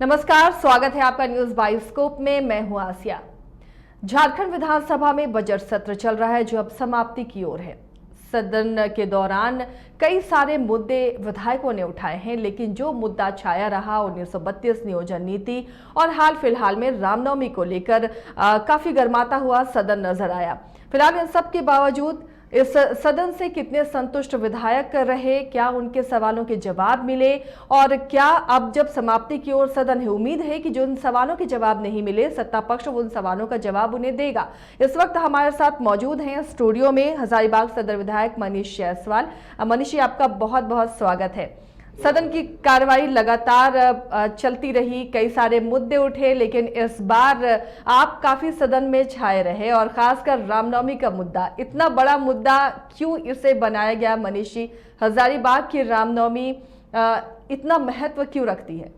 नमस्कार, स्वागत है आपका न्यूज बायोस्कोप में। मैं हूं आसिया। झारखंड विधानसभा में बजट सत्र चल रहा है जो अब समाप्ति की ओर है। सदन के दौरान कई सारे मुद्दे विधायकों ने उठाए हैं, लेकिन जो मुद्दा छाया रहा 1932 नियोजन नीति और हाल फिलहाल में रामनवमी को लेकर काफी गर्माता हुआ सदन नजर आया। फिलहाल इन सब के बावजूद इस सदन से कितने संतुष्ट विधायक रहे, क्या उनके सवालों के जवाब मिले और क्या अब जब समाप्ति की ओर सदन है, उम्मीद है कि जो उन सवालों के जवाब नहीं मिले सत्ता पक्ष उन सवालों का जवाब उन्हें देगा। इस वक्त हमारे साथ मौजूद हैं स्टूडियो में हजारीबाग सदर विधायक मनीष जायसवाल। मनीष जी, आपका बहुत बहुत स्वागत है। सदन की कार्रवाई लगातार चलती रही, कई सारे मुद्दे उठे, लेकिन इस बार आप काफी सदन में छाए रहे और खासकर रामनवमी का मुद्दा, इतना बड़ा मुद्दा क्यों इसे बनाया गया? मनीष जी, हजारीबाग की रामनवमी इतना महत्व क्यों रखती है?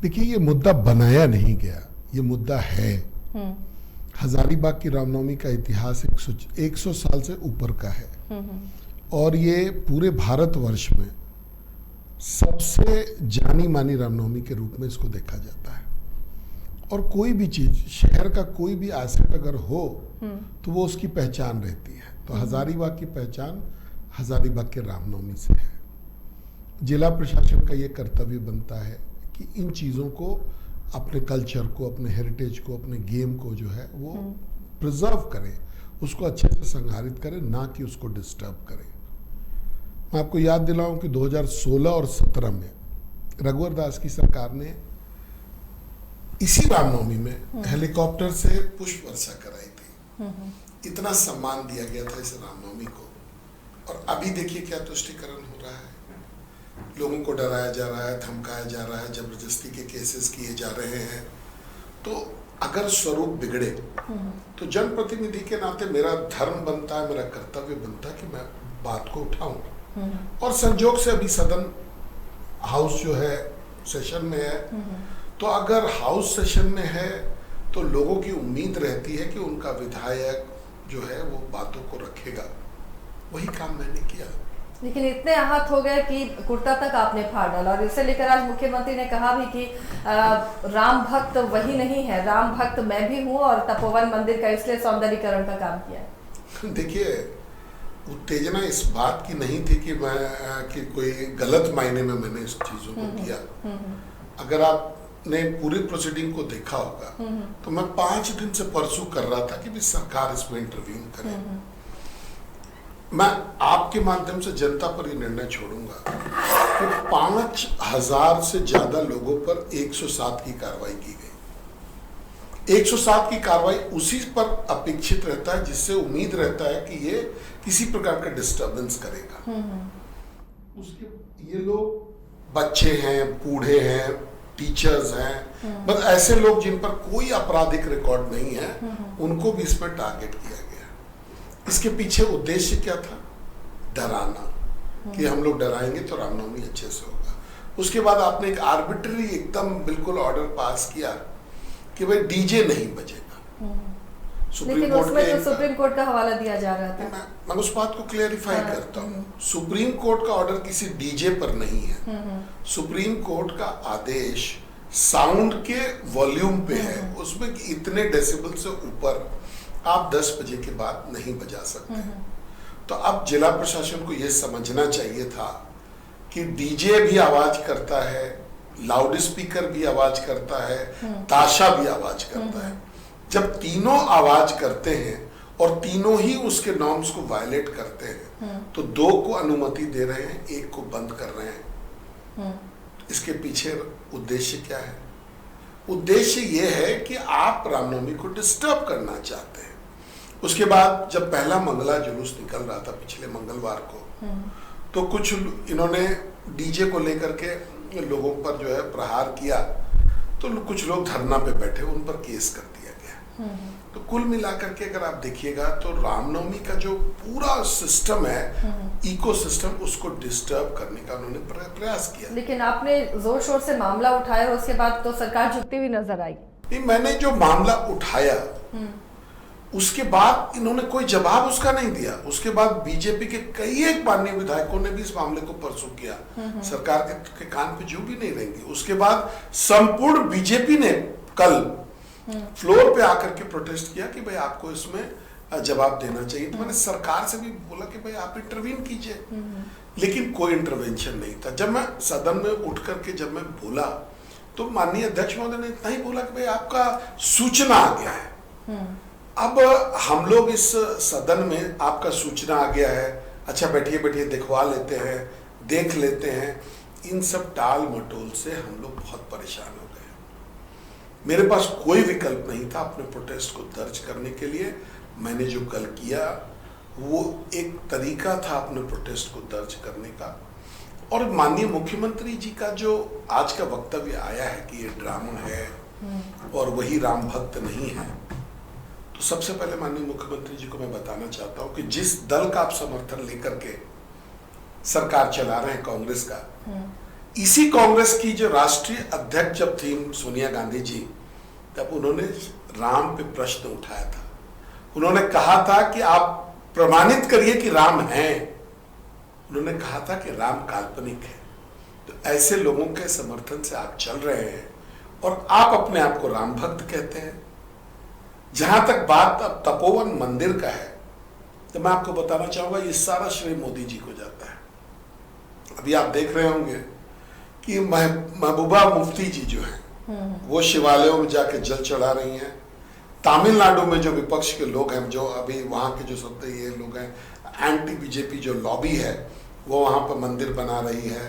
देखिए, ये मुद्दा बनाया नहीं गया, ये मुद्दा है। हजारीबाग की रामनवमी का इतिहास 100 साल से ऊपर का है और ये पूरे भारतवर्ष में सबसे जानी मानी रामनवमी के रूप में इसको देखा जाता है। और कोई भी चीज, शहर का कोई भी एसेट अगर हो तो वो उसकी पहचान रहती है। तो हजारीबाग की पहचान हजारीबाग के रामनवमी से है। जिला प्रशासन का ये कर्तव्य बनता है कि इन चीज़ों को, अपने कल्चर को, अपने हेरिटेज को, अपने गेम को जो है वो प्रिजर्व करे, उसको अच्छे से संहारित करे, ना कि उसको डिस्टर्ब करे। मैं आपको याद दिलाऊं कि 2016 और 17 में रघुवर दास की सरकार ने इसी रामनवमी में हेलीकॉप्टर से पुष्प वर्षा कराई थी। इतना सम्मान दिया गया था इस रामनवमी को, और अभी देखिए क्या तुष्टीकरण हो रहा है। लोगों को डराया जा रहा है, धमकाया जा रहा है, जबरदस्ती के केसेस किए जा रहे हैं। तो अगर स्वरूप बिगड़े तो जनप्रतिनिधि के नाते मेरा धर्म बनता है, मेरा कर्तव्य बनता है कि मैं बात को उठाऊं। और संजोग से अभी सदन हाउस जो है सेशन में है, तो अगर हाउस सेशन में है तो लोगों की उम्मीद रहती है कि उनका विधायक जो है वो बातों को रखेगा। वही काम मैंने किया। लेकिन इतने आहत हो गए कि कुर्ता तक आपने फाड़ डाला, और इसे लेकर आज मुख्यमंत्री ने कहा भी कि राम भक्त वही नहीं है, राम भक्त मैं भी हूँ, और तपोवन मंदिर का इसलिए सौंदर्यीकरण का काम किया है। देखिए, उत्तेजना इस बात की नहीं थी कि कोई गलत मायने में मैंने इस चीजों को किया। अगर आपने पूरी प्रोसीडिंग को देखा होगा तो मैं 5 दिन से परसू कर रहा था कि भी सरकार इसमें इंटरवीन करे। मैं आपके माध्यम से जनता पर ये निर्णय छोड़ूंगा कि 5000 से ज्यादा लोगों पर 107 की कार्रवाई की गई। 107 की कार्रवाई उसी पर अपेक्षित रहता है जिससे उम्मीद रहता है कि ये किसी प्रकार का डिस्टरबेंस करेगा। उसके ये लोग बच्चे हैं, बूढ़े हैं, टीचर्स हैं, बस ऐसे लोग जिन पर कोई आपराधिक रिकॉर्ड नहीं है, उनको भी इस पर टारगेट किया गया। इसके पीछे उद्देश्य क्या था? डराना, कि हम लोग डराएंगे तो रामनवमी अच्छे से होगा। उसके बाद आपने एक आर्बिट्ररी एकदम बिल्कुल ऑर्डर पास किया कि भाई डीजे नहीं बजेगा। लेकिन उसमें तो सुप्रीम कोर्ट का हवाला दिया जा रहा था। मैं उस बात को क्लेरिफाई करता हूँ। सुप्रीम कोर्ट का ऑर्डर किसी डीजे पर नहीं है। सुप्रीम कोर्ट का आदेश साउंड के वॉल्यूम पे है, उसमें इतने डेसिबल से ऊपर आप 10 बजे के बाद नहीं बजा सकते। तो अब जिला प्रशासन को यह समझना चाहिए था कि डीजे भी आवाज करता है, लाउड स्पीकर भी आवाज करता है, ताशा भी आवाज करता है। जब तीनों आवाज करते हैं और तीनों ही उसके नॉर्म्स को वायलेट करते हैं, तो 2 को अनुमति दे रहे हैं, 1 को बंद कर रहे हैं। इसके पीछे उद्देश्य क्या है? उद्देश्य यह है कि आप रामनवमी को डिस्टर्ब करना चाहते हैं। उसके बाद जब पहला मंगला जुलूस निकल रहा था पिछले मंगलवार को, तो कुछ इन्होंने डीजे को लेकर के लोगों पर जो है प्रहार किया, तो कुछ लोग धरना पे बैठे, उन पर केस कर दिया गया। तो कुल मिलाकर के अगर आप देखिएगा तो रामनवमी का जो पूरा सिस्टम है, इकोसिस्टम, उसको डिस्टर्ब करने का उन्होंने प्रयास किया। लेकिन आपने जोर शोर से मामला उठाया और उसके बाद तो सरकार झुकती हुई नजर आई। नहीं, मैंने जो मामला उठाया उसके बाद इन्होंने कोई जवाब उसका नहीं दिया। उसके बाद बीजेपी के कई एक माननीय विधायकों ने भी इस मामले को परसों किया, सरकार के कान पे जू भी नहीं रहेंगी। उसके बाद संपूर्ण बीजेपी ने कल फ्लोर पे आकर के प्रोटेस्ट किया कि भाई आपको इसमें जवाब देना चाहिए। तो मैंने सरकार से भी बोला कि भाई आप इंटरवीन कीजिए, लेकिन कोई इंटरवेंशन नहीं था। जब मैं सदन में उठ करके जब मैं बोला तो माननीय अध्यक्ष महोदय ने इतना ही बोला कि भाई आपका सूचना आ गया है। अब हम लोग इस सदन में आपका सूचना आ गया है, अच्छा बैठिए बैठिए दिखवा लेते हैं, देख लेते हैं, इन सब टाल मटोल से हम लोग बहुत परेशान हो गए। मेरे पास कोई विकल्प नहीं था अपने प्रोटेस्ट को दर्ज करने के लिए। मैंने जो कल किया वो एक तरीका था अपने प्रोटेस्ट को दर्ज करने का। और माननीय मुख्यमंत्री जी का जो आज का वक्तव्य आया है कि ये ड्रामा है और वही राम भक्त नहीं है, तो सबसे पहले माननीय मुख्यमंत्री जी को मैं बताना चाहता हूं कि जिस दल का आप समर्थन लेकर के सरकार चला रहे हैं, कांग्रेस का, इसी कांग्रेस की जो राष्ट्रीय अध्यक्ष जब थी सोनिया गांधी जी, तब उन्होंने राम पे प्रश्न उठाया था। उन्होंने कहा था कि आप प्रमाणित करिए कि राम है। उन्होंने कहा था कि राम काल्पनिक है। तो ऐसे लोगों के समर्थन से आप चल रहे हैं और आप अपने आप को राम भक्त कहते हैं। जहां तक बात अब तपोवन मंदिर का है, तो मैं आपको बताना चाहूंगा ये सारा श्रेय मोदी जी को जाता है। अभी आप देख रहे होंगे कि महबूबा मुफ्ती जी जो हैं वो शिवालयों में जाके जल चढ़ा रही हैं। तमिलनाडु में जो विपक्ष के लोग हैं, जो अभी वहां के जो सब ये लोग हैं, एंटी बीजेपी जो लॉबी है, वो वहां पर मंदिर बना रही है।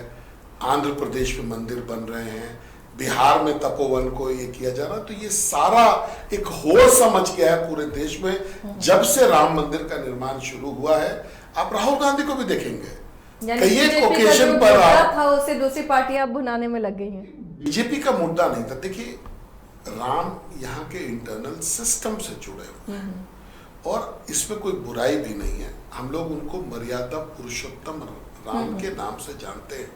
आंध्र प्रदेश में मंदिर बन रहे हैं, बिहार में तपोवन को ये किया जा रहा। तो ये सारा एक होड़ समझ गया है पूरे देश में जब से राम मंदिर का निर्माण शुरू हुआ है। आप राहुल गांधी को भी देखेंगे कई एक ओकेजन पर था, उसे दूसरी पार्टियां भुनाने में लग गई हैं। बीजेपी का मुद्दा नहीं था। देखिए, राम यहाँ के इंटरनल सिस्टम से जुड़े हुए हैं और इसमें कोई बुराई भी नहीं है। हम लोग उनको मर्यादा पुरुषोत्तम राम के नाम से जानते हैं,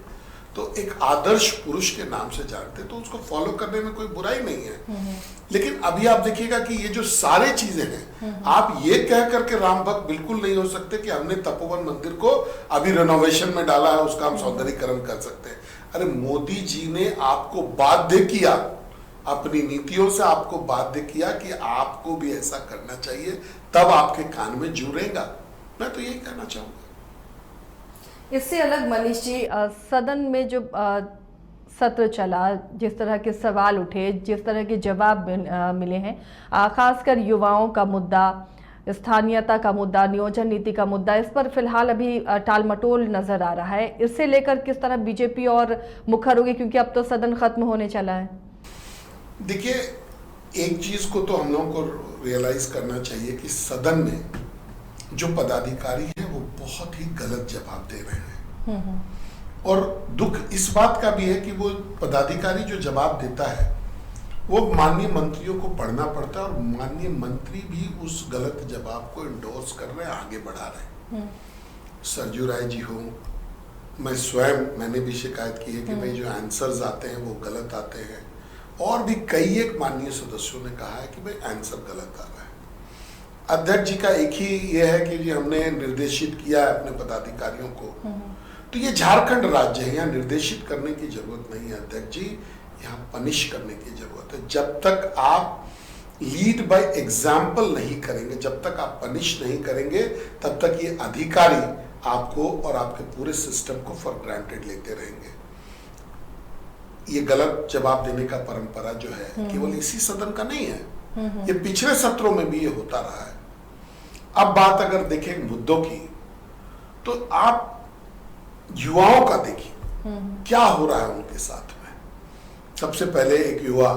तो एक आदर्श पुरुष के नाम से जानते हैं, तो उसको फॉलो करने में कोई बुराई नहीं है। लेकिन अभी आप देखिएगा कि ये जो सारे चीजें हैं, आप ये कह करके राम भक्त बिल्कुल नहीं हो सकते कि हमने तपोवन मंदिर को अभी रेनोवेशन में डाला है, उसका हम सौंदर्यीकरण कर सकते हैं। अरे मोदी जी ने आपको बाध्य किया, अपनी नीतियों से आपको बाध्य किया कि आपको भी ऐसा करना चाहिए, तब आपके कान में जू रहेगा। मैं तो यही कहना चाहूंगा। इससे अलग मनीष जी, सदन में जो सत्र चला, जिस तरह के सवाल उठे, जिस तरह के जवाब मिले हैं, खासकर युवाओं का मुद्दा, स्थानीयता का मुद्दा, नियोजन नीति का मुद्दा, इस पर फिलहाल अभी टालमटोल नजर आ रहा है। इससे लेकर किस तरह बीजेपी और मुखर होगी, क्योंकि अब तो सदन खत्म होने चला है। देखिए, एक चीज को तो हम लोगों को रियलाइज करना चाहिए कि सदन में जो पदाधिकारी हैं वो बहुत ही गलत जवाब दे रहे हैं। और दुख इस बात का भी है कि वो पदाधिकारी जो जवाब देता है वो माननीय मंत्रियों को पढ़ना पड़ता है और माननीय मंत्री भी उस गलत जवाब को इंडोर्स कर रहे हैं, आगे बढ़ा रहे हैं। सरजू राय जी हो, मैं स्वयं, मैंने भी शिकायत की है कि भाई जो आंसर्स आते हैं वो गलत आते हैं, और भी कई एक माननीय सदस्यों ने कहा है कि भाई आंसर गलत आ रहा है। अध्यक्ष जी का एक ही ये है कि जी हमने निर्देशित किया है अपने पदाधिकारियों को, तो ये झारखंड राज्य है, यहाँ निर्देशित करने की जरूरत नहीं है अध्यक्ष जी, यहाँ पनिश करने की जरूरत है। जब तक आप लीड बाय एग्जाम्पल नहीं करेंगे, जब तक आप पनिश नहीं करेंगे, तब तक ये अधिकारी आपको और आपके पूरे सिस्टम को फॉर ग्रांटेड लेते रहेंगे। ये गलत जवाब देने का परंपरा जो है केवल इसी सदन का नहीं है, ये पिछले सत्रों में भी ये होता रहा है। अब बात अगर देखें मुद्दों की, तो आप युवाओं का देखिए क्या हो रहा है उनके साथ में। सबसे पहले एक युवा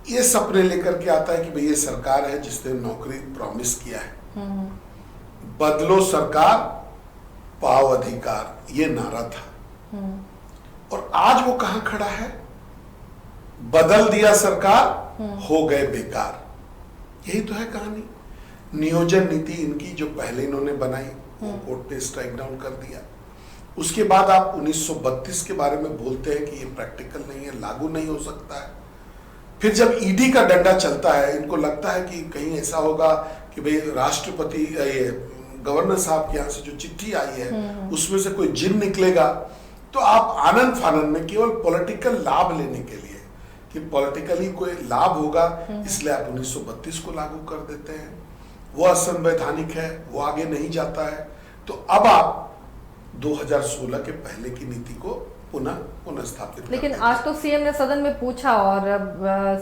ये सपने लेकर के आता है कि भाई ये सरकार है जिसने नौकरी प्रॉमिस किया है, बदलो सरकार पाओ अधिकार, ये नारा था। और आज वो कहां खड़ा है? बदल दिया सरकार, हो गए बेकार। यही तो है कहानी। नियोजन नीति इनकी जो पहले इन्होंने बनाई वो कोर्ट ने स्ट्राइक डाउन कर दिया। उसके बाद आप 1932 के बारे में बोलते हैं कि ये प्रैक्टिकल नहीं है, लागू नहीं हो सकता है। फिर जब ईडी का डंडा चलता है, इनको लगता है कि कहीं ऐसा होगा कि भाई राष्ट्रपति ये गवर्नर साहब के यहाँ से जो चिट्ठी आई है उसमें से कोई जिन निकलेगा, तो आप आनंद फानंद में केवल पॉलिटिकल लाभ लेने के लिए कि पॉलिटिकली कोई लाभ होगा इसलिए आप 1932 को लागू कर देते हैं। वो असंवैधानिक है, वो आगे नहीं जाता है। तो अब आप 2016 के पहले की नीति को पुनः स्थापित। लेकिन आज तो सीएम ने सदन में पूछा और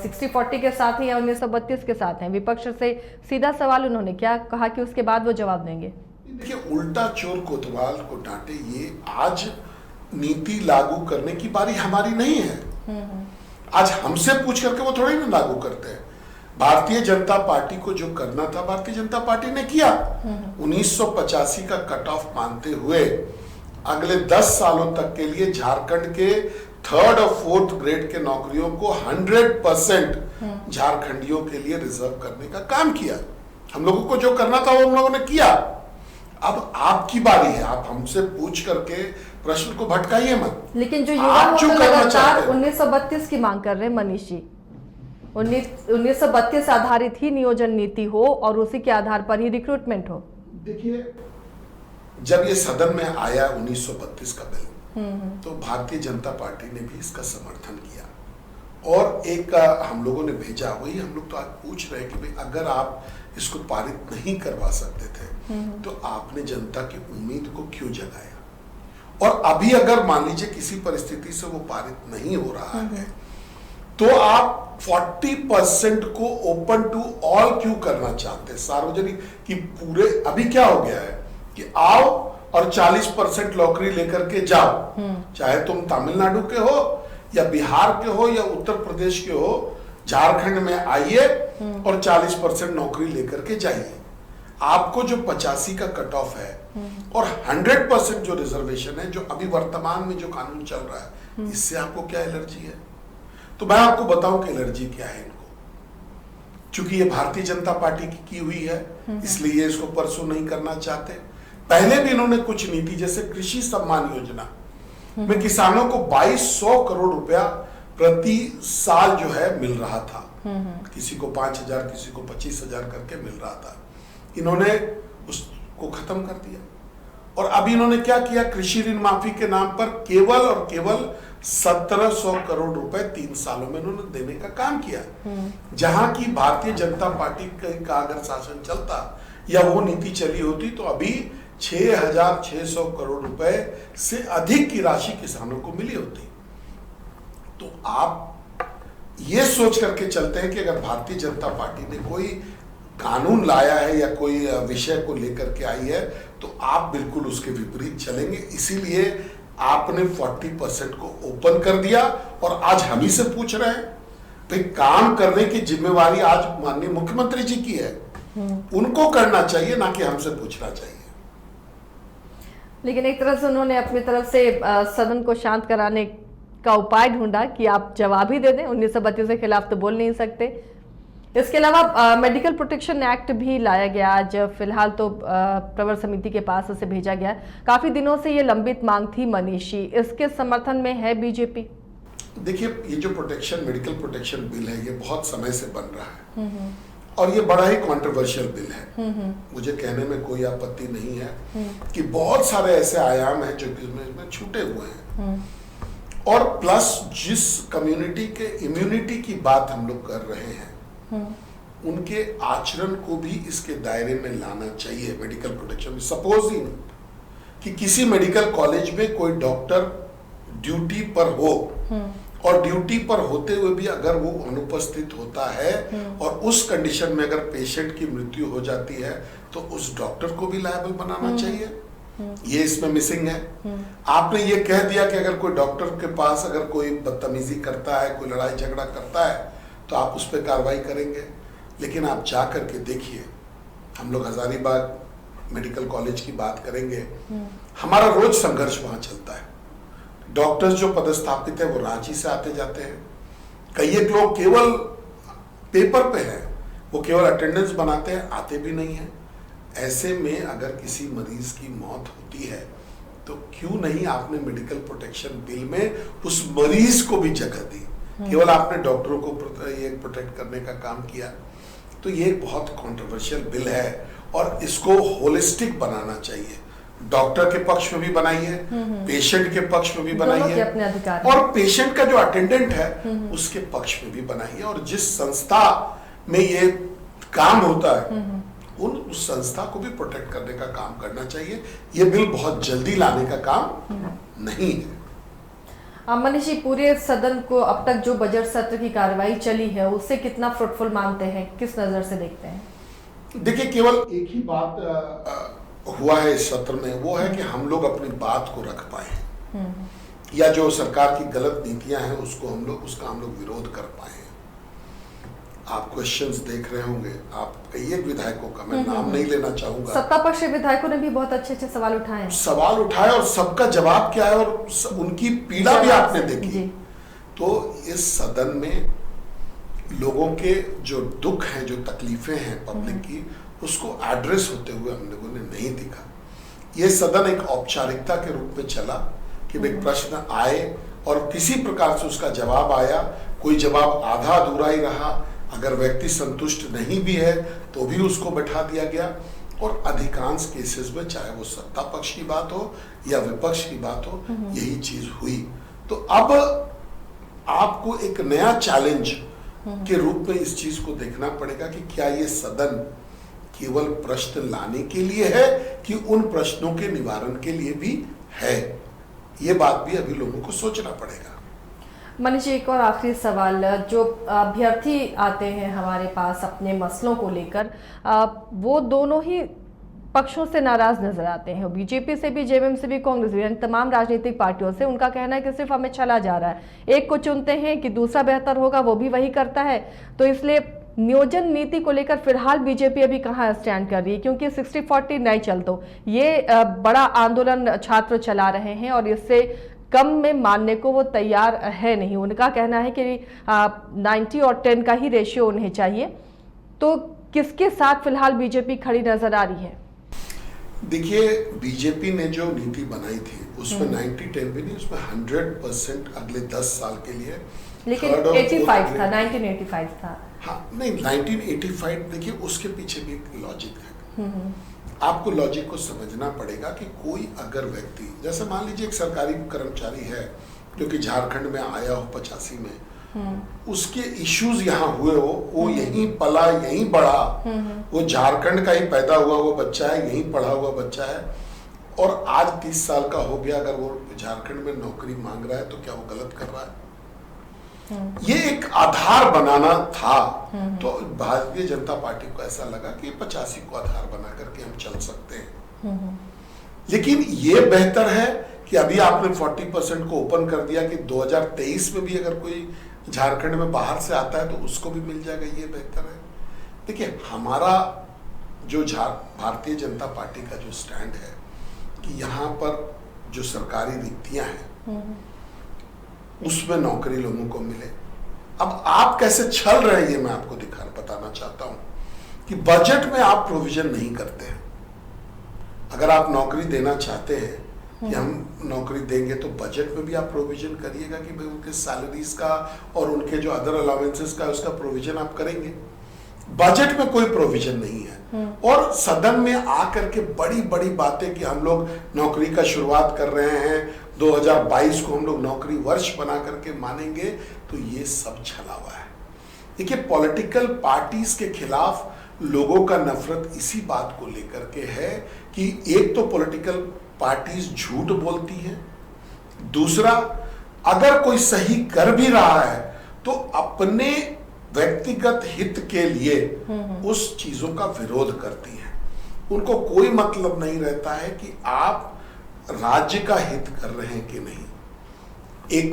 60-40 के साथ ही या 1932 के साथ हैं। विपक्ष से सीधा सवाल उन्होंने क्या कहा कि उसके बाद वो जवाब देंगे। देखिए, उल्टा चोर कोतवाल को डांटे, ये आज नीति लागू करने की बारी हमारी नहीं है। आज हमसे पूछ करके वो थोड़ी ना लागू करते हैं। भारतीय जनता पार्टी को जो करना था भारतीय जनता पार्टी ने किया। 1985 का कट ऑफ मानते हुए अगले 10 सालों तक के लिए झारखंड के 3rd और 4th ग्रेड के नौकरियों को 100% झारखंडियों के लिए रिजर्व करने का काम किया। हम लोगों को जो करना था वो हम लोगों ने किया। अब आपकी बारी है, आप हमसे पूछ करके प्रश्न को भटकाइए मत। लेकिन जो युवा वो तो लगातार 1932 की मांग कर रहे हैं मनीष जी। 1932 आधारित ही नियोजन नीति हो और उसी के आधार पर ही रिक्रूटमेंट हो। देखिए, जब ये सदन में आया 1932 का बिल, तो भारतीय जनता पार्टी ने भी इसका समर्थन किया और एक हम लोगों ने भेजा। वही हम लोग तो आज पूछ रहे हैं कि भाई अगर आप इसको पारित नहीं करवा सकते थे तो आपने जनता की उम्मीद को क्यों जगाया? और अभी अगर मान लीजिए किसी परिस्थिति से वो पारित नहीं हो रहा है तो आप 40% को ओपन टू ऑल क्यों करना चाहते हैं? सार्वजनिक कि पूरे अभी क्या हो गया है कि आओ और 40% नौकरी लेकर के जाओ, चाहे तुम तमिलनाडु के हो या बिहार के हो या उत्तर प्रदेश के हो, झारखंड में आइए और 40% नौकरी लेकर के जाइए। आपको जो 85 का कट ऑफ है और 100% जो रिजर्वेशन है, जो अभी वर्तमान में जो कानून चल रहा है, इससे आपको क्या एलर्जी है? तो मैं आपको बताऊं कि एलर्जी क्या है इनको। चूंकि ये भारतीय जनता पार्टी की हुई है इसलिए इसको परसों नहीं करना चाहते। पहले भी इन्होंने कुछ नीति जैसे कृषि सम्मान योजना में किसानों को 2200 करोड़ रुपया प्रति साल जो है मिल रहा था। किसी को 5000, किसी को 25,000 करके मिल रहा था। इन्होंने उसको खत्म कर दिया और अभी इन्होंने क्या किया? कृषि ऋण माफी के नाम पर केवल और केवल 1700 करोड़ रुपए 3 सालों में इन्होंने देने का काम किया। जहां की भारतीय जनता पार्टी का अगर शासन चलता या वो नीति चली होती तो अभी 6600 करोड़ रुपए से अधिक की राशि किसानों को मिली होती। तो आप ये सोच करके चलते हैं कि अगर भारतीय जनता पार्टी ने कोई कानून लाया है या कोई विषय को लेकर के आई है तो आप बिल्कुल उसके विपरीत चलेंगे। इसीलिए आपने 40% को ओपन कर दिया और आज हम ही से पूछ रहे हैं। भाई, काम करने की जिम्मेवारी आज माननीय मुख्यमंत्री जी की है, उनको करना चाहिए, ना कि हमसे पूछना चाहिए। लेकिन एक तरह से उन्होंने अपनी तरफ से सदन को शांत कराने का उपाय ढूंढा कि आप जवाब ही दे दें। 1932 के खिलाफ तो बोल नहीं सकते। इसके अलावा मेडिकल प्रोटेक्शन एक्ट भी लाया गया। आज फिलहाल तो प्रवर समिति के पास उसे भेजा गया। काफी दिनों से ये लंबित मांग थी मनीषी, इसके समर्थन में है बीजेपी? देखिए, ये जो मेडिकल प्रोटेक्शन बिल है ये बहुत समय से बन रहा है और ये बड़ा ही कंट्रोवर्शियल बिल है। मुझे कहने में कोई आपत्ति नहीं है कि बहुत सारे ऐसे आयाम हैं जो इसमें छूटे हुए हैं और प्लस जिस कम्युनिटी के इम्यूनिटी की बात हम लोग कर रहे हैं उनके आचरण को भी इसके दायरे में लाना चाहिए। मेडिकल प्रोटेक्शन में सपोजिंग कि किसी मेडिकल कॉलेज में कोई डॉक्टर ड्यूटी पर हो और ड्यूटी पर होते हुए भी अगर वो अनुपस्थित होता है और उस कंडीशन में अगर पेशेंट की मृत्यु हो जाती है तो उस डॉक्टर को भी लायबल बनाना चाहिए। ये इसमें मिसिंग है। आपने ये कह दिया कि अगर कोई डॉक्टर के पास अगर कोई बदतमीजी करता है, कोई लड़ाई झगड़ा करता है तो आप उस पर कार्रवाई करेंगे। लेकिन आप जा करके देखिए, हम लोग हजारीबाग मेडिकल कॉलेज की बात करेंगे, हमारा रोज संघर्ष वहां चलता है। डॉक्टर्स जो पदस्थापित है वो रांची से आते जाते हैं। कई एक लोग केवल पेपर पे हैं, वो केवल अटेंडेंस बनाते हैं, आते भी नहीं है। ऐसे में अगर किसी मरीज की मौत होती है तो क्यों नहीं आपने मेडिकल प्रोटेक्शन बिल में उस मरीज को भी जगह दी केवल आपने डॉक्टरों को ये प्रोटेक्ट करने का काम किया। तो ये एक बहुत कंट्रोवर्शियल बिल है और इसको होलिस्टिक बनाना चाहिए। डॉक्टर के पक्ष में भी बनाइए, पेशेंट के पक्ष में भी बनाइए, अपने अधिकार और पेशेंट का जो अटेंडेंट है उसके पक्ष में भी बनाइए। और जिस संस्था में ये काम होता है उस संस्था को भी प्रोटेक्ट करने का काम करना चाहिए। ये बिल बहुत जल्दी लाने का काम नहीं है। मनीष जी, पूरे सदन को अब तक जो बजट सत्र की कार्रवाई चली है उससे कितना फ्रूटफुल मानते हैं, किस नजर से देखते हैं? देखिए, केवल एक ही बात हुआ है इस सत्र में, वो है कि हम लोग अपनी बात को रख पाए या जो सरकार की गलत नीतियां हैं उसका हम लोग विरोध कर पाए। आप क्वेश्चंस देख रहे होंगे, आप कई एक विधायकों का मैं नाम नहीं लेना चाहूंगा, सत्ता पक्ष विधायकों ने भी बहुत अच्छे सवाल उठाए और सबका जवाब क्या है और उनकी पीड़ा भी आपने देखी। तो इस सदन में लोगों के जो दुख हैं, जो तकलीफें हैं पब्लिक की, उसको एड्रेस होते हुए हम लोगों ने नहीं दिखा। ये सदन एक औपचारिकता के रूप में चला कि एक प्रश्न आए और किसी प्रकार से उसका जवाब आया, कोई जवाब आधा अधूरा ही रहा, अगर व्यक्ति संतुष्ट नहीं भी है तो भी उसको बैठा दिया गया। और अधिकांश केसेस में, चाहे वो सत्ता पक्ष की बात हो या विपक्ष की बात हो, यही चीज हुई। तो अब आपको एक नया चैलेंज के रूप में इस चीज को देखना पड़ेगा कि क्या ये सदन केवल प्रश्न लाने के लिए है कि उन प्रश्नों के निवारण के लिए भी है। ये बात भी अभी लोगों को सोचना पड़ेगा। मनीष जी, एक और आखिरी सवाल, जो अभ्यर्थी आते हैं हमारे पास अपने मसलों को लेकर, वो दोनों ही पक्षों से नाराज नजर आते हैं। बीजेपी से भी, जेएमएम से भी, कांग्रेस भी, तमाम राजनीतिक पार्टियों से। उनका कहना है कि सिर्फ हमें चला जा रहा है, एक को चुनते हैं कि दूसरा बेहतर होगा, वो भी वही करता है। तो इसलिए नियोजन नीति को लेकर फिलहाल बीजेपी अभी कहाँ स्टैंड कर रही है? क्योंकि 60-40 नहीं चल, तो ये बड़ा आंदोलन छात्र चला रहे हैं और इससे कम में मानने को वो तैयार है नहीं। उनका कहना है कि 90 और 10 का ही रेशियो उन्हें चाहिए। तो किसके साथ फिलहाल बीजेपी खड़ी नजर आ रही है? देखिए, बीजेपी ने जो नीति बनाई थी उसमें 90-10 भी नहीं, उसमें 100% अगले 10 साल के लिए, लेकिन 85 था, 1985 था। हाँ, नहीं, 1985, देखिए उसके पीछे भी एक लॉजिक है। आपको लॉजिक को समझना पड़ेगा कि कोई अगर व्यक्ति, जैसे मान लीजिए एक सरकारी कर्मचारी है जो कि झारखंड में आया हो 85 में, उसके इश्यूज यहाँ हुए हो, वो यहीं पला, यहीं बढ़ा, वो झारखंड का ही पैदा हुआ वो बच्चा है, यहीं पढ़ा हुआ बच्चा है, और आज 30 साल का हो गया, अगर वो झारखंड में नौकरी मांग रहा है तो क्या वो गलत कर रहा है? ये एक आधार बनाना था। तो भारतीय जनता पार्टी को ऐसा लगा कि 85 को आधार बना करके हम चल सकते हैं। लेकिन ये बेहतर है कि अभी आपने 40% को ओपन कर दिया कि 2023 में भी अगर कोई झारखंड में बाहर से आता है तो उसको भी मिल जाएगा, ये बेहतर है। देखिए, हमारा जो भारतीय जनता पार्टी का जो स्टैंड है कि यहाँ पर जो सरकारी रिक्तियां हैं उसमें नौकरी लोगों को मिले। अब आप कैसे छल रहे हैं ये मैं आपको बताना चाहता हूं कि बजट में आप प्रोविजन नहीं करते हैं। अगर आप नौकरी देना चाहते हैं कि हम नौकरी देंगे तो बजट में भी आप प्रोविजन करिएगा कि भाई उनके सैलरीज का और उनके जो अदर अलाउंसेस का उसका प्रोविजन आप करेंगे। बजट में कोई प्रोविजन नहीं है और सदन में आकर के बड़ी बड़ी बातें कि हम लोग नौकरी का शुरुआत कर रहे हैं, 2022 को हम लोग नौकरी वर्ष बना करके मानेंगे, तो ये सब छलावा है। देखिए, पॉलिटिकल पार्टीज के खिलाफ लोगों का नफरत इसी बात को लेकर के है कि एक तो पॉलिटिकल पार्टीज झूठ बोलती हैं, दूसरा अगर कोई सही कर भी रहा है तो अपने व्यक्तिगत हित के लिए उस चीजों का विरोध करती हैं। उनको कोई मतलब नहीं रहता है कि आप राज्य का हित कर रहे हैं कि नहीं। एक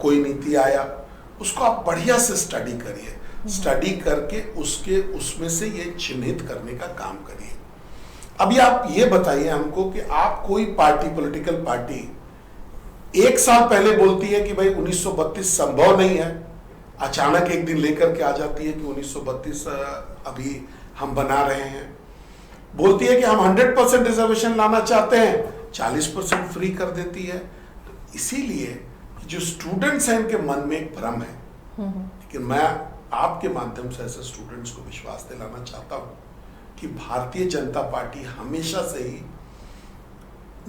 कोई नीति आया, उसको आप बढ़िया से स्टडी करिए, स्टडी करके उसमें से ये चिन्हित करने का काम करिए। अभी आप ये बताइए हमको कि आप कोई पार्टी, पॉलिटिकल पार्टी 1 साल पहले बोलती है कि भाई 1932 संभव नहीं है, अचानक एक दिन लेकर के आ जाती है कि 1932 अभी हम बना रहे हैं। बोलती है कि हम 100% रिजर्वेशन लाना चाहते हैं, 40% फ्री कर देती है। तो इसीलिए जो स्टूडेंट्स हैं इनके मन में एक भ्रम है, लेकिन मैं आपके माध्यम से ऐसे स्टूडेंट्स को विश्वास दिलाना चाहता हूं कि भारतीय जनता पार्टी हमेशा से ही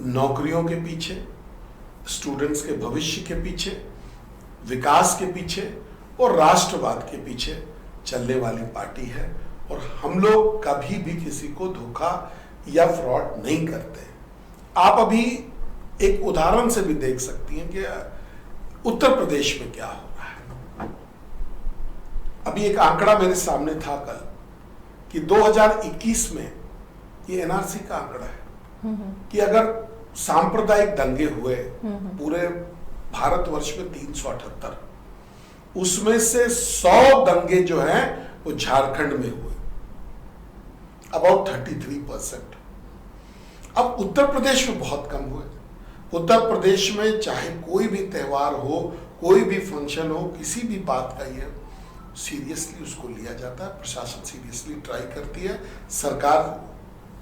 नौकरियों के पीछे, स्टूडेंट्स के भविष्य के पीछे, विकास के पीछे और राष्ट्रवाद के पीछे चलने वाली पार्टी है। और हम लोग कभी भी किसी को धोखा या फ्रॉड नहीं करते। आप अभी एक उदाहरण से भी देख सकती हैं कि उत्तर प्रदेश में क्या हो रहा है। अभी एक आंकड़ा मेरे सामने था कल कि 2021 में, ये एनआरसी का आंकड़ा है कि अगर सांप्रदायिक दंगे हुए पूरे भारतवर्ष में 378, उसमें से 100 दंगे जो हैं वो झारखंड में हुए, अबाउट 33%। अब उत्तर प्रदेश में बहुत कम हुए। उत्तर प्रदेश में चाहे कोई भी त्योहार हो, कोई भी फंक्शन हो, किसी भी बात का ये सीरियसली उसको लिया जाता है, प्रशासन सीरियसली ट्राई करती है, सरकार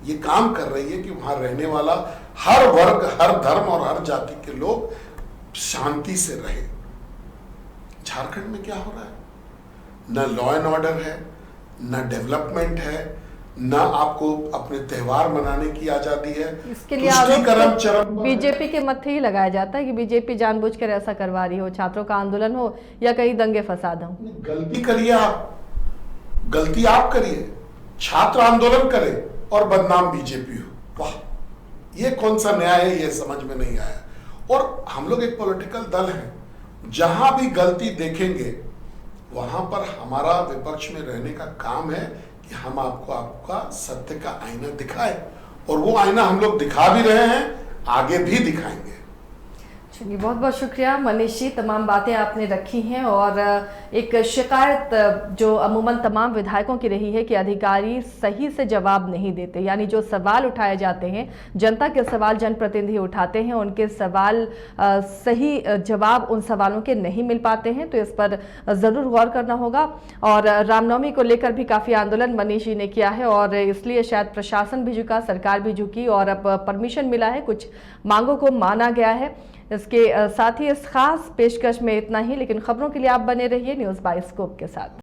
ये काम कर रही है कि वहां रहने वाला हर वर्ग, हर धर्म और हर जाति के लोग शांति से रहे। झारखंड में क्या हो रहा है? न लॉ एंड ऑर्डर है, न डेवलपमेंट है, न आपको अपने त्योहार मनाने की आजादी है। इसके लिए बीजेपी के मत्थे ही लगाया जाता है कि बीजेपी जानबूझकर ऐसा करवा रही हो, छात्रों का आंदोलन हो या कहीं दंगे फसाद हो। गलती करिए आप, गलती आप करिए, छात्र आंदोलन करे और बदनाम बीजेपी हो। वाह, ये कौन सा न्याय है, ये समझ में नहीं आया। और हम लोग एक पॉलिटिकल दल हैं, जहां भी गलती देखेंगे वहां पर हमारा विपक्ष में रहने का काम है कि हम आपको आपका सत्य का आईना दिखाए, और वो आईना हम लोग दिखा भी रहे हैं, आगे भी दिखाएंगे। चलिए, बहुत बहुत शुक्रिया मनीष जी, तमाम बातें आपने रखी हैं। और एक शिकायत जो अमूमन तमाम विधायकों की रही है कि अधिकारी सही से जवाब नहीं देते, यानी जो सवाल उठाए जाते हैं, जनता के सवाल जनप्रतिनिधि उठाते हैं, उनके सवाल सही जवाब उन सवालों के नहीं मिल पाते हैं। तो इस पर ज़रूर गौर करना होगा। और रामनवमी को लेकर भी काफ़ी आंदोलन मनीष जी ने किया है, और इसलिए शायद प्रशासन भी झुका, सरकार भी झुकी, और अब परमिशन मिला है, कुछ मांगों को माना गया है। इसके साथ ही इस खास पेशकश में इतना ही, लेकिन खबरों के लिए आप बने रहिए न्यूज़ बाइस्कोप के साथ।